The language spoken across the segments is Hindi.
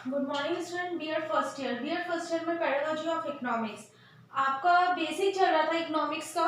Good morning student. BEd first year में पेडागोजी ऑफ इकोनॉमिक्स आपका बेसिक चल रहा था इकोनॉमिक्स का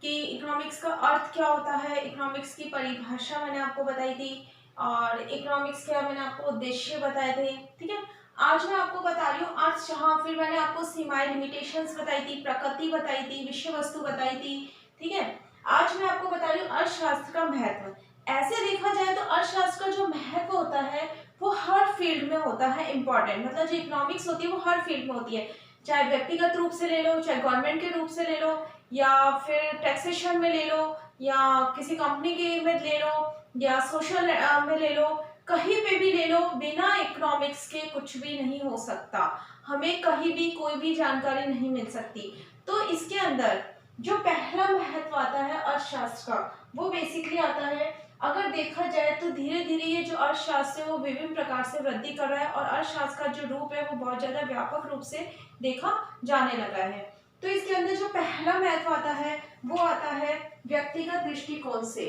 कि इकोनॉमिक्स का अर्थ क्या होता है, इकोनॉमिक्स की परिभाषा मैंने आपको बताई थी और इकोनॉमिक्स के मैंने आपको उद्देश्य बताए थे। ठीक है, आज मैं आपको बता रही हूँ अर्थशास्त्र। फिर मैंने आपको सीमाएं लिमिटेशंस बताई थी, प्रकृति बताई थी, विषय वस्तु बताई थी। ठीक है, आज मैं आपको बता रही हूँ अर्थशास्त्र का महत्व। ऐसे देखा जाए तो अर्थशास्त्र का जो महत्व होता है वो हर फील्ड में होता है इम्पोर्टेंट। मतलब जो इकोनॉमिक्स होती है वो हर फील्ड में होती है, चाहे व्यक्तिगत रूप से ले लो, चाहे गवर्नमेंट के रूप से ले लो, या फिर टैक्सेशन में ले लो, या किसी कंपनी के में ले लो, या सोशल में ले लो। कहीं पे भी ले लो, बिना इकोनॉमिक्स के कुछ भी नहीं हो सकता। हमें कहीं भी कोई भी जानकारी नहीं मिल सकती। तो इसके अंदर जो पहला महत्व आता है अर्थशास्त्र का, वो बेसिकली आता है, अगर देखा जाए तो धीरे धीरे ये जो अर्थशास्त्र है वो विभिन्न प्रकार से वृद्धि कर रहा है और अर्थशास्त्र का जो रूप है वो बहुत ज्यादा व्यापक रूप से देखा जाने लगा है। तो इसके अंदर जो पहला महत्व आता है वो आता है व्यक्तिगत दृष्टिकोण से।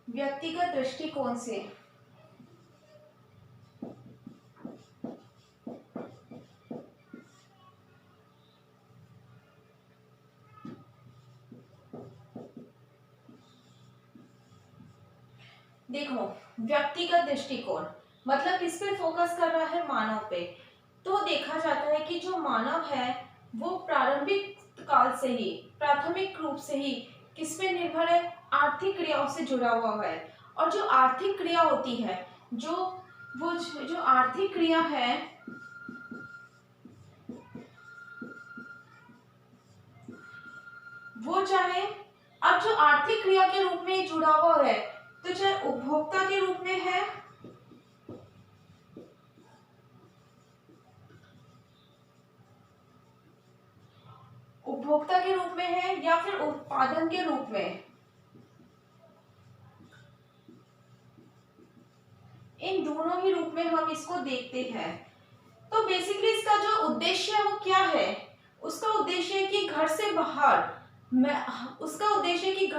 व्यक्तिगत दृष्टिकोण से देखो, व्यक्तिगत दृष्टिकोण मतलब किस पे फोकस कर रहा है? मानव पे। तो देखा जाता है कि जो मानव है वो प्रारंभिक काल से ही, प्राथमिक रूप से ही किस पे निर्भर है? आर्थिक क्रियाओं से जुड़ा हुआ है। और जो आर्थिक क्रिया होती है, जो आर्थिक क्रिया है वो चाहे, अब जो आर्थिक क्रिया के रूप में जुड़ा हुआ है तो चाहे उपभोक्ता के रूप में है, उपभोक्ता के रूप में है या फिर उत्पादन के रूप में, इन दोनों ही रूप में हम इसको देखते हैं। तो बेसिकली इसका जो उद्देश्य है वो क्या है? उसका उद्देश्य है कि घर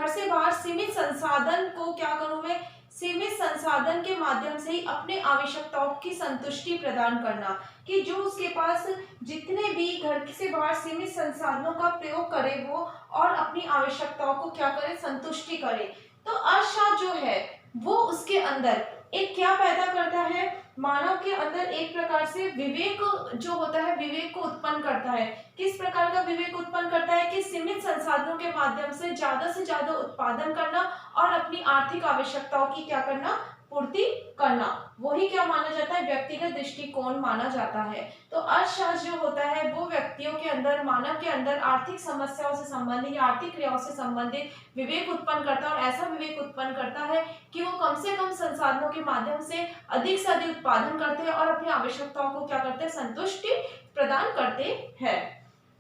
से बाहर सीमित संसाधन को क्या करूं मैं? सीमित संसाधन के माध्यम से ही अपने आवश्यकताओं की संतुष्टि प्रदान करना। कि जो उसके पास जितने भी घर से बाहर सीमित संसाधनों का प्रयोग करे वो और अपनी आवश्यकताओं को क्या करे? संतुष्टि करे। तो अर्थशास्त्र जो है वो उसके अंदर एक क्या पैदा करता है? मानव के अंदर एक प्रकार से विवेक जो होता है, विवेक को उत्पन्न करता है। किस प्रकार का विवेक उत्पन्न करता है? कि सीमित संसाधनों के माध्यम से ज्यादा उत्पादन करना और अपनी आर्थिक आवश्यकताओं की क्या करना? पूर्ति करना। वही क्या माना जाता है? व्यक्तिगत दृष्टिकोण माना जाता है। तो अर्थशास्त्र जो होता है वो व्यक्तियों के अंदर, मानव के अंदर आर्थिक समस्याओं से संबंधित या आर्थिक क्रियाओं से संबंधित विवेक उत्पन्न करता है और ऐसा विवेक उत्पन्न करता है कि वो कम से कम संसाधनों के माध्यम से अधिक उत्पादन करते हैं और अपनी आवश्यकताओं को क्या करते हैं? संतुष्टि प्रदान करते हैं।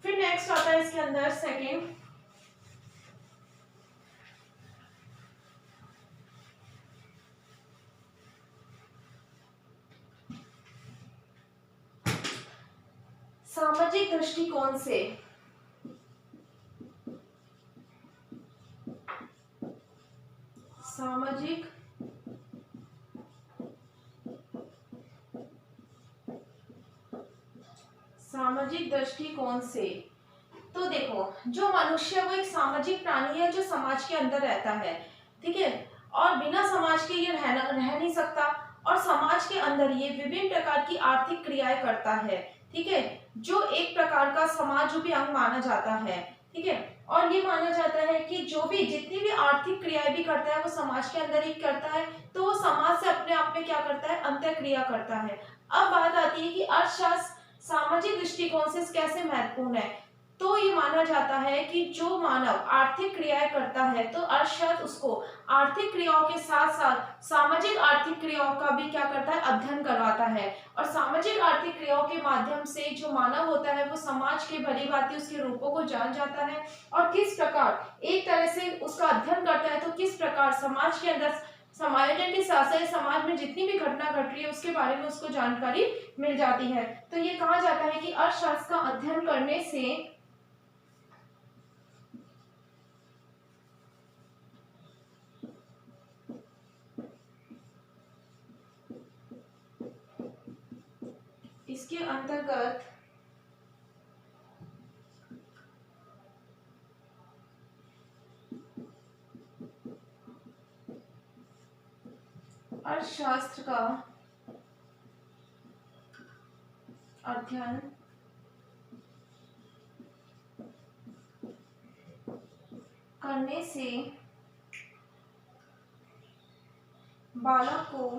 फिर नेक्स्ट आता है इसके अंदर सेकेंड, सामाजिक दृष्टिकोण से। सामाजिक दृष्टिकोण से तो देखो, जो मनुष्य वो एक सामाजिक प्राणी है जो समाज के अंदर रहता है। ठीक है, और बिना समाज के ये रह नहीं सकता और समाज के अंदर ये विभिन्न प्रकार की आर्थिक क्रियाएं करता है। ठीक है, जो एक प्रकार का समाज रूपी अंग माना जाता है। ठीक है, और ये माना जाता है कि जो भी जितनी भी आर्थिक क्रियाएं भी करता है वो समाज के अंदर ही करता है। तो वो समाज से अपने आप में क्या करता है? अंतर क्रिया करता है। अब बात आती है कि अर्थशास्त्र सामाजिक दृष्टिकोण से कैसे महत्वपूर्ण है। तो ये माना जाता है कि जो मानव आर्थिक क्रियाएं करता है तो अर्थशास्त्र उसको आर्थिक क्रियाओं के साथ साथ सामाजिक आर्थिक क्रियाओं का भी क्या करता है? अध्ययन करवाता है। और सामाजिक आर्थिक क्रियाओं के माध्यम से जो मानव होता है वो समाज के भली भांति उसके रूपों को जान जाता है और किस प्रकार एक तरह से उसका अध्ययन करता है तो किस प्रकार समाज के अंदर समायोजन के साथ साथ समाज में जितनी भी घटना घट रही है उसके बारे में उसको जानकारी मिल जाती है। तो ये कहा जाता है कि अर्थशास्त्र का अध्ययन करने से इसके अंतर्गत अर्थशास्त्र का अध्ययन करने से बालक को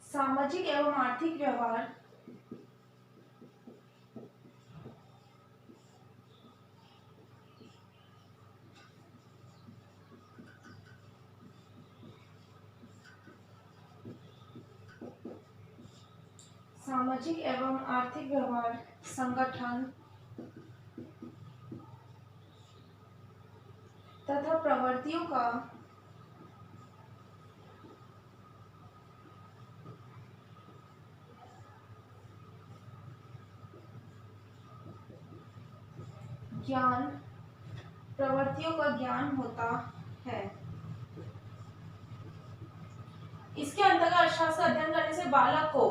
सामाजिक एवं आर्थिक व्यवहार सामाजिक एवं आर्थिक व्यवहार संगठन तथा प्रवृत्तियों का ज्ञान प्रवृत्तियों का ज्ञान होता है। इसके अंतर्गत अर्थशास्त्र अध्ययन करने से बालक को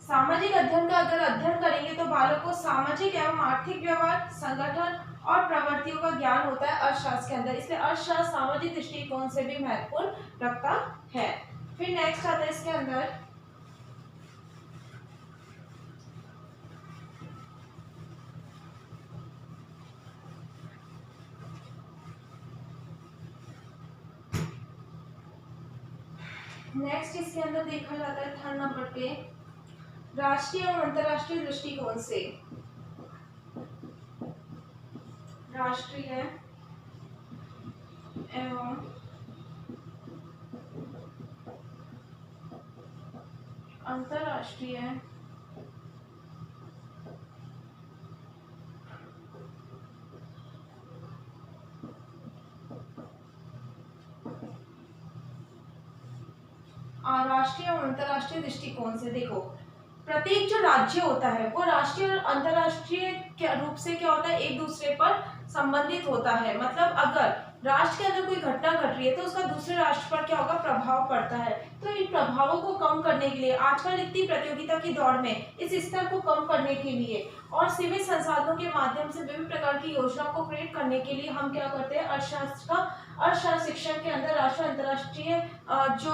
सामाजिक अध्ययन का अगर अध्ययन करेंगे तो बालक को सामाजिक एवं आर्थिक व्यवहार संगठन और प्रवृत्तियों का ज्ञान होता है अर्थशास्त्र के अंदर, इसलिए अर्थशास्त्र सामाजिक दृष्टिकोण से भी महत्वपूर्ण रखता है। फिर नेक्स्ट आता है इसके अंदर नेक्स्ट इसके अंदर देखा जाता है थर्ड नंबर पे राष्ट्रीय और अंतर्राष्ट्रीय दृष्टिकोण से राष्ट्रीय एवं अंतर्राष्ट्रीय राष्ट्रीय और अंतर्राष्ट्रीय दृष्टिकोण से देखो प्रत्येक जो राज्य होता है वो राष्ट्रीय और अंतर्राष्ट्रीय रूप से क्या होता है एक दूसरे पर संबंधित होता है। मतलब अगर राष्ट्र के अंदर कोई घटना घट रही है तो उसका दूसरे राष्ट्र पर क्या होगा प्रभाव पड़ता है। तो इन प्रभावों को कम करने के लिए आजकल इतनी प्रतियोगिता की दौड़ में इस स्तर को कम करने के लिए और सीमित संसाधनों के माध्यम से विभिन्न प्रकार की योजनाओं को क्रिएट करने के लिए हम क्या करते हैं अर्थशास्त्र शिक्षण के अंदर राष्ट्रीय अंतर्राष्ट्रीय जो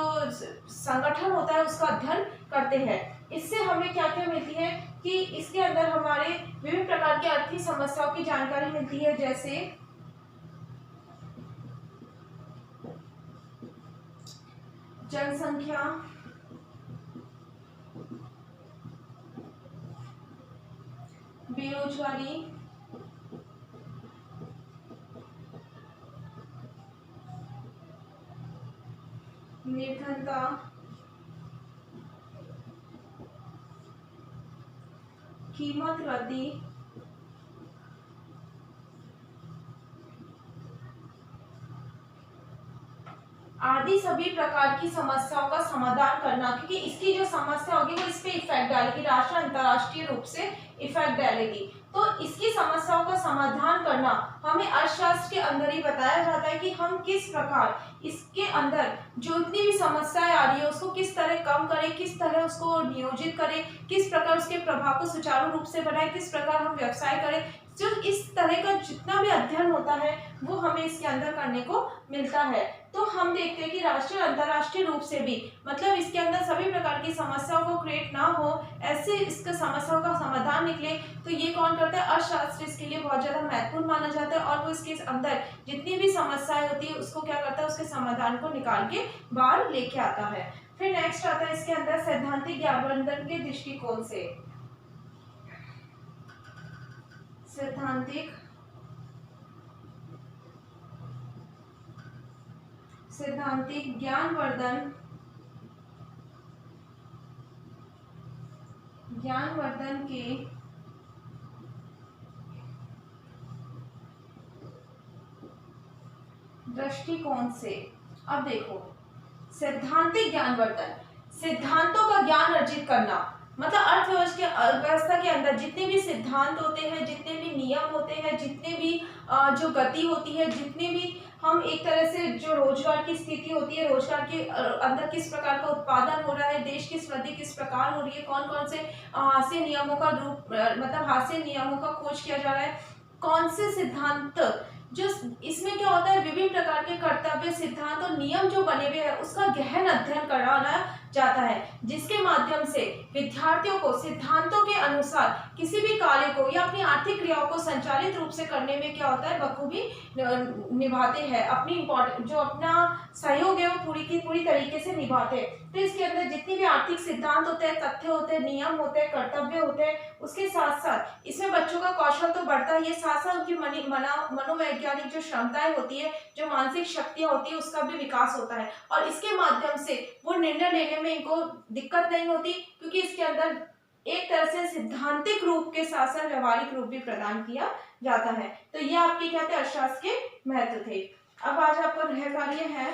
संगठन होता है उसका अध्ययन करते हैं। इससे हमें क्या क्या मिलती है कि इसके अंदर हमारे विभिन्न प्रकार की आर्थिक समस्याओं की जानकारी मिलती है, जैसे जनसंख्या, बेरोजगारी, निर्धनता, कीमत वृद्धि, आदि सभी प्रकार की समस्याओं का समाधान करना, क्योंकि इसकी जो समस्या होगी वो इस पे इफेक्ट डालेगी, राष्ट्रीय अंतर्राष्ट्रीय रूप से इफेक्ट डालेगी। तो इसकी समस्याओं का समाधान करना हमें अर्थशास्त्र के अंदर ही बताया जाता है कि हम किस प्रकार इसके अंदर जो इतनी भी समस्याएं आ रही है उसको किस तरह कम करें, किस तरह उसको नियोजित करें, किस प्रकार उसके प्रभाव को सुचारू रूप से बनाएं, किस प्रकार हम व्यवसाय करें। जो इस तरह का जितना भी अध्ययन होता है वो हमें इसके अंदर करने को मिलता है। तो हम देखते हैं कि राष्ट्रीय और अंतर्राष्ट्रीय रूप से भी मतलब इसके अंदर सभी प्रकार की समस्याओं को क्रिएट ना हो, ऐसे इसका समस्याओं का समाधान निकले, तो ये कौन करता है अर्थशास्त्र इसके लिए बहुत ज्यादा महत्वपूर्ण माना जाता है और वो इसके अंदर जितनी भी समस्याएं होती है उसको क्या करता है उसके समाधान को निकाल के बाहर लेके आता है। फिर नेक्स्ट आता है इसके अंदर सैद्धांतिक ज्ञानवर्धन के दृष्टिकोण से सैद्धांतिक ज्ञानवर्धन के दृष्टिकोण से। अब देखो, सैद्धांतिक ज्ञानवर्धन, सिद्धांतों का ज्ञान अर्जित करना, मतलब अर्थव्यवस्था के अंदर जितने भी सिद्धांत होते हैं, जितने भी नियम होते हैं, जितने भी जो गति होती है, जितने भी हम एक तरह से जो रोजगार की स्थिति होती है, रोजगार के अंदर किस प्रकार का उत्पादन हो रहा है, देश की वृद्धि किस प्रकार हो रही है, कौन कौन से हास्य नियमों का रूप मतलब हास्य नियमों का खोज किया जा रहा है, कौन से सिद्धांत जो इसमें क्या होता है, विभिन्न प्रकार के कर्तव्य, सिद्धांत और नियम जो बने हुए हैं उसका गहन अध्ययन कराना जाता है, जिसके माध्यम से विद्यार्थियों को सिद्धांतों के अनुसार किसी भी कार्य को या अपनी आर्थिक क्रियाओं को संचालित रूप से करने में क्या होता है, बखूबी निभाते हैं, अपनी जो अपना सहयोग है वो पूरी की पूरी तरीके से निभाते हैं। तो इसके अंदर जितनी भी आर्थिक सिद्धांत होते हैं, तथ्य होते हैं, नियम होते हैं, कर्तव्य होते हैं, उसके साथ साथ इसमें बच्चों का कौशल तो बढ़ता ही है, साथ साथ उनकी मनोवैज्ञानिक जो क्षमताएं होती है, जो मानसिक शक्तियां होती है, उसका भी विकास होता है और इसके माध्यम से वो निर्णय लेने में इनको दिक्कत नहीं होती, क्योंकि इसके अंदर एक तरह से सिद्धांतिक रूप के साथ साथ व्यवहारिक रूप भी प्रदान किया जाता है। तो ये आपके क्या थे, अर्थशास्त्र के महत्व थे। अब आज आपका गृह कार्य है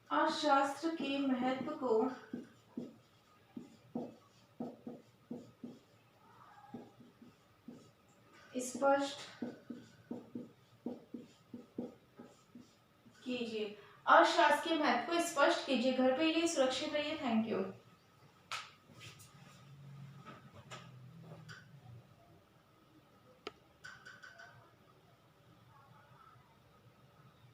अर्थशास्त्र के महत्व को स्पष्ट कीजिए। अर्थशास्त्र के महत्व को स्पष्ट कीजिए। घर पे रहिए, सुरक्षित रहिए। Thank you.